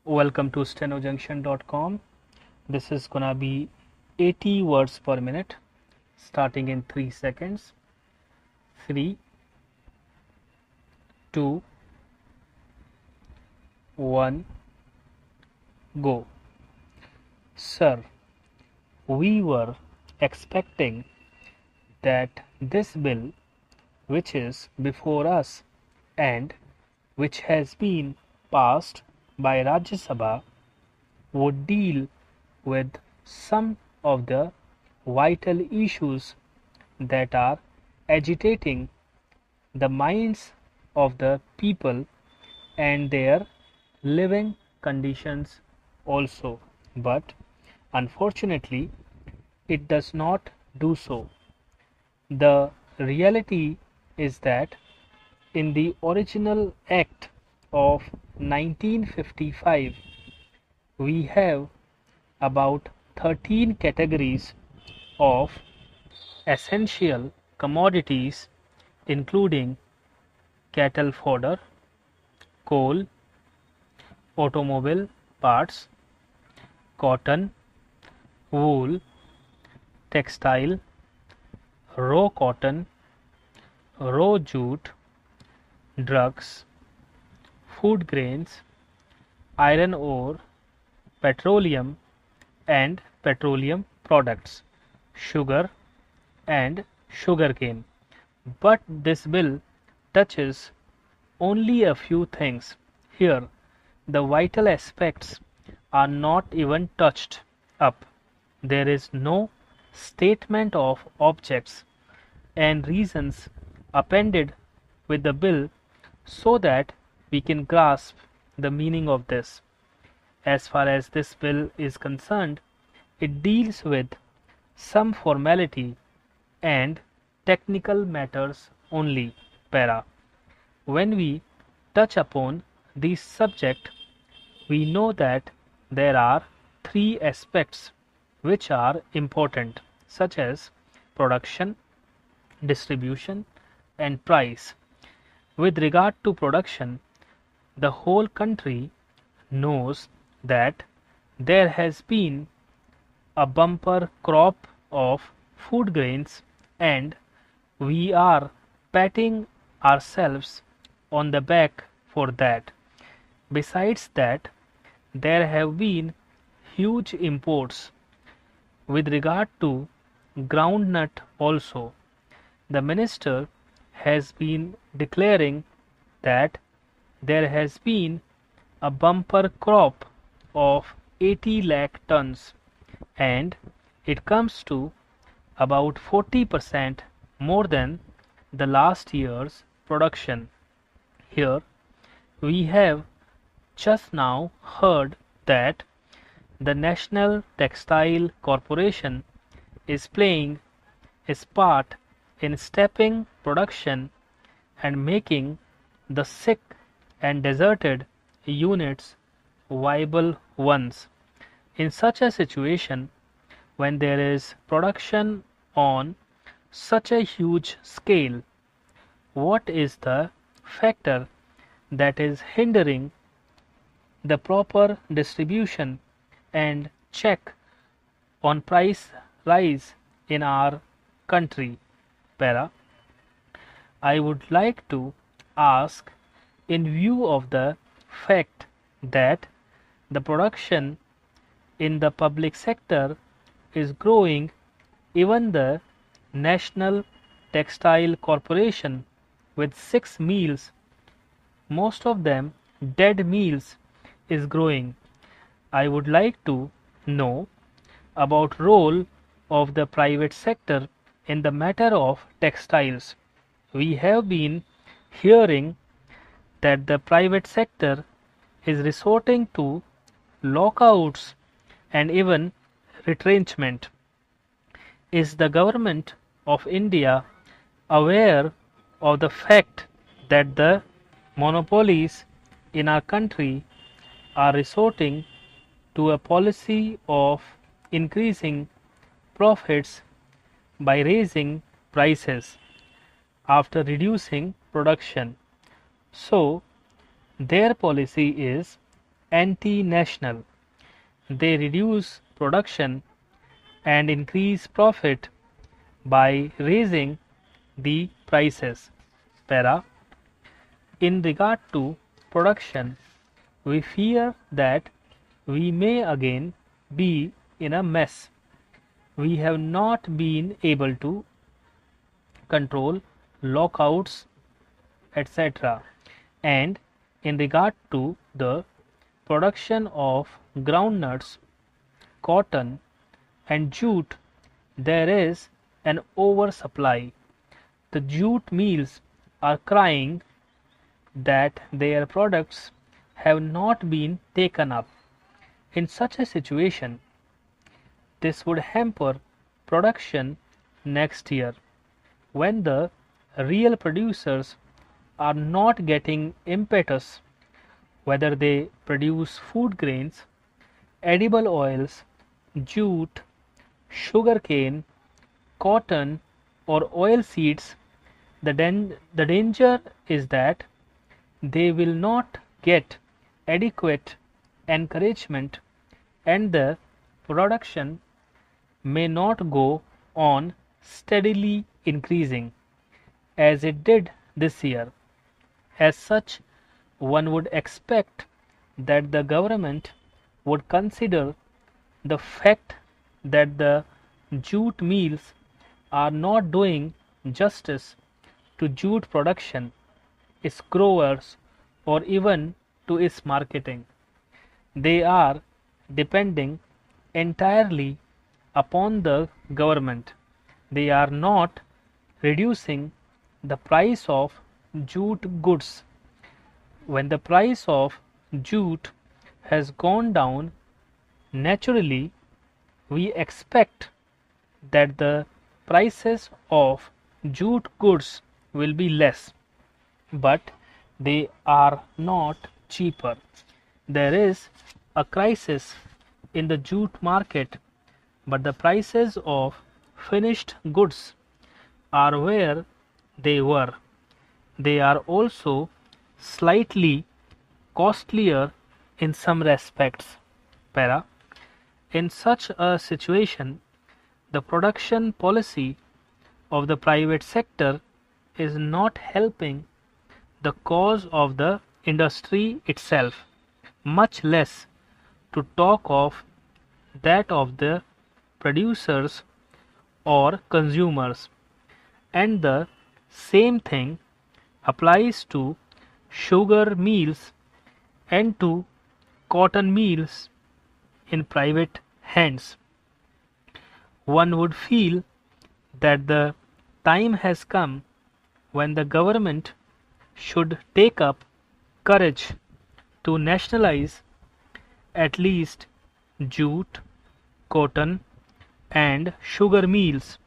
Welcome to stenojunction.com. This is gonna be 80 words per minute, starting in 3 seconds. 3, 2, 1, go. Sir, we were expecting that this bill, which is before us and which has been passed by Rajya Sabha, would deal with some of the vital issues that are agitating the minds of the people and their living conditions also. But unfortunately, it does not do so. The reality is that in the original Act of 1955, we have about 13 categories of essential commodities, including cattle fodder, coal, automobile parts, cotton, wool, textile, raw cotton, raw jute, drugs, food grains, iron ore, petroleum and petroleum products, sugar and sugarcane. But this bill touches only a few things. Here, the vital aspects are not even touched up. There is no statement of objects and reasons appended with the bill so that we can grasp the meaning of this. As far as this bill is concerned, it deals with some formality and technical matters only. Para. When we touch upon this subject, we know that there are three aspects which are important, such as production, distribution, and price. With regard to production, the whole country knows that there has been a bumper crop of food grains and we are patting ourselves on the back for that. Besides that, there have been huge imports. With regard to groundnut also, the minister has been declaring that there has been a bumper crop of 80 lakh tons and it comes to about 40% more than the last year's production. Here we have just now heard that the National Textile Corporation is playing its part in stepping production and making the sick and deserted units viable ones. In such a situation, when there is production on such a huge scale, what is the factor that is hindering the proper distribution and check on price rise in our country? Para. I would like to ask, in view of the fact that the production in the public sector is growing, even the National Textile Corporation with 6 meals, most of them dead meals, is growing. I would like to know about role of the private sector in the matter of textiles. We have been hearing that the private sector is resorting to lockouts and even retrenchment. Is the government of India aware of the fact that the monopolies in our country are resorting to a policy of increasing profits by raising prices after reducing production? So, their policy is anti-national. They reduce production and increase profit by raising the prices. Para. In regard to production, we fear that we may again be in a mess. We have not been able to control lockouts, etc. And in regard to the production of groundnuts, cotton, and jute, there is an oversupply. The jute mills are crying that their products have not been taken up. In such a situation, this would hamper production next year when the real producers are not getting impetus, whether they produce food grains, edible oils, jute, sugarcane, cotton, or oil seeds. The danger is that they will not get adequate encouragement and the production may not go on steadily increasing as it did this year. As such, one would expect that the government would consider the fact that the jute mills are not doing justice to jute production, its growers, or even to its marketing. They are depending entirely upon the government. They are not reducing the price of jute goods. When the price of jute has gone down, naturally we expect that the prices of jute goods will be less, but they are not cheaper. There is a crisis in the jute market, but the prices of finished goods are where they were. They are also slightly costlier in some respects. Para. In such a situation, the production policy of the private sector is not helping the cause of the industry itself, much less to talk of that of the producers or consumers. And the same thing applies to sugar mills and to cotton mills in private hands. One would feel that the time has come when the government should take up courage to nationalize at least jute, cotton, and sugar mills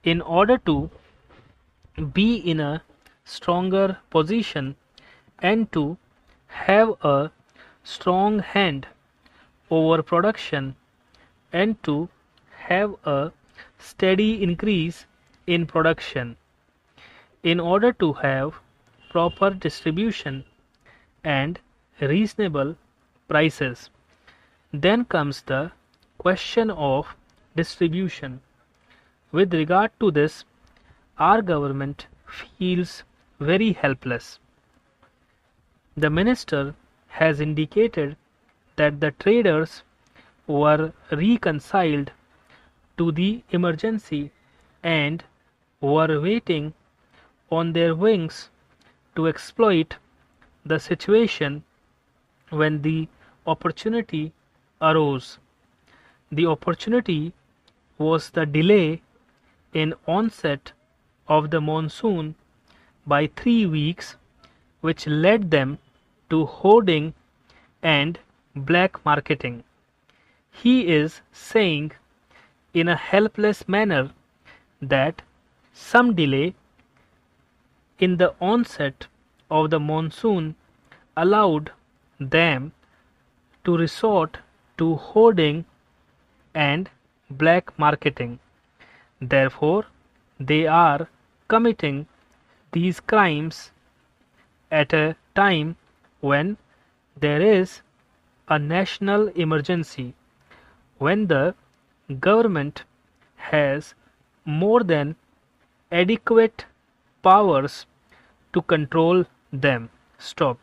in order to be in a stronger position and to have a strong hand over production and to have a steady increase in production in order to have proper distribution and reasonable prices. Then comes the question of distribution. With regard to this, our government feels very helpless. The minister has indicated that the traders were reconciled to the emergency and were waiting on their wings to exploit the situation when the opportunity arose. The opportunity was the delay in onset of the monsoon by 3 weeks, which led them to hoarding and black marketing. He is saying in a helpless manner that some delay in the onset of the monsoon allowed them to resort to hoarding and black marketing. Therefore, they are committing these crimes at a time when there is a national emergency when the government has more than adequate powers to control them. Stop.